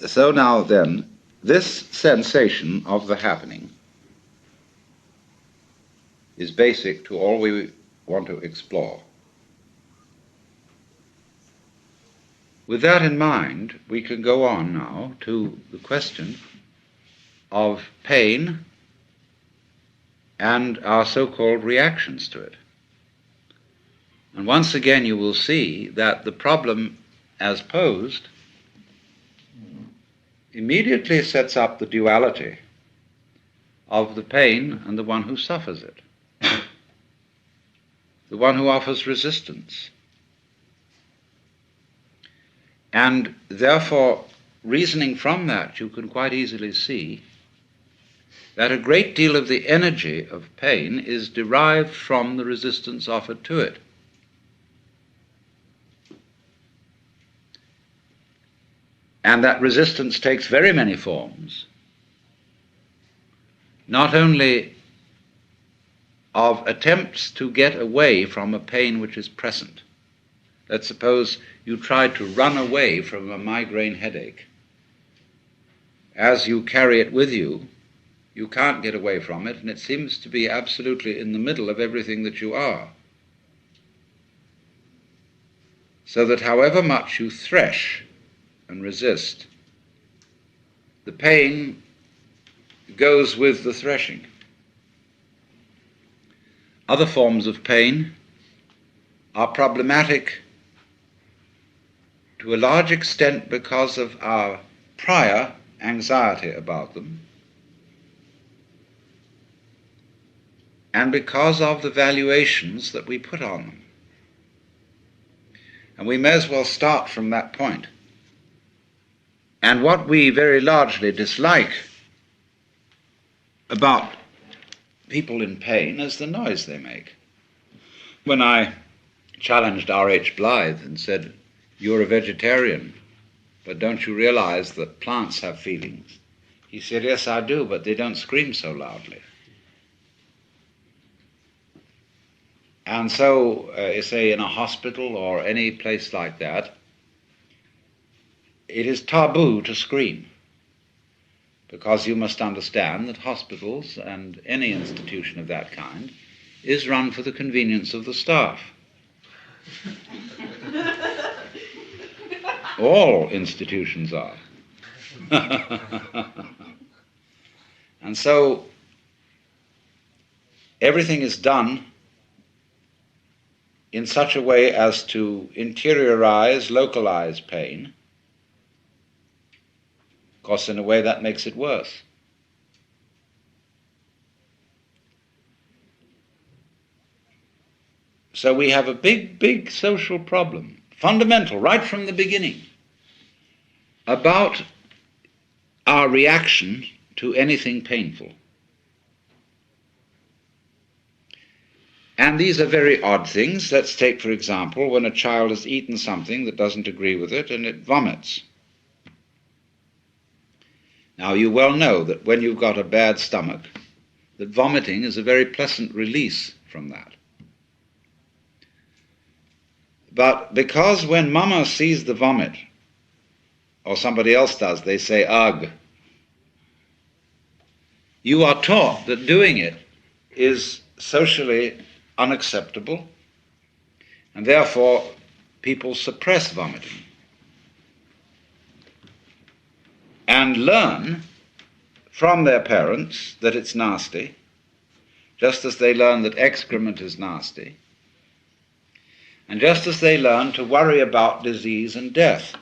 So now then, this sensation of the happening is basic to all we want to explore. With that in mind, we can go on now to the question of pain and our so-called reactions to it. And once again you will see that the problem as posed immediately sets up the duality of the pain and the one who suffers it, the one who offers resistance. And therefore, reasoning from that, you can quite easily see that a great deal of the energy of pain is derived from the resistance offered to it. And that resistance takes very many forms, not only of attempts to get away from a pain which is present. Let's suppose you tried to run away from a migraine headache. As you carry it with you, you can't get away from it, and it seems to be absolutely in the middle of everything that you are. So that however much you thresh and resist, the pain goes with the threshing. Other forms of pain are problematic to a large extent because of our prior anxiety about them and because of the valuations that we put on them. And we may as well start from that point. And what we very largely dislike about people in pain is the noise they make. When I challenged R.H. Blythe and said, "You're a vegetarian, but don't you realize that plants have feelings?" He said, "Yes, I do, but they don't scream so loudly." And so, say in a hospital or any place like that, it is taboo to scream, because you must understand that hospitals and any institution of that kind is run for the convenience of the staff. All institutions are. And so everything is done in such a way as to interiorize, localize pain. Of course, in a way that makes it worse. So we have a big, big social problem, fundamental, right from the beginning, about our reaction to anything painful. And these are very odd things. Let's take, for example, when a child has eaten something that doesn't agree with it and it vomits. Now, you well know that when you've got a bad stomach, that vomiting is a very pleasant release from that. But because when Mama sees the vomit, or somebody else does, they say, "Ugh," you are taught that doing it is socially unacceptable, and therefore people suppress vomiting and learn from their parents that it's nasty, just as they learn that excrement is nasty, and just as they learn to worry about disease and death.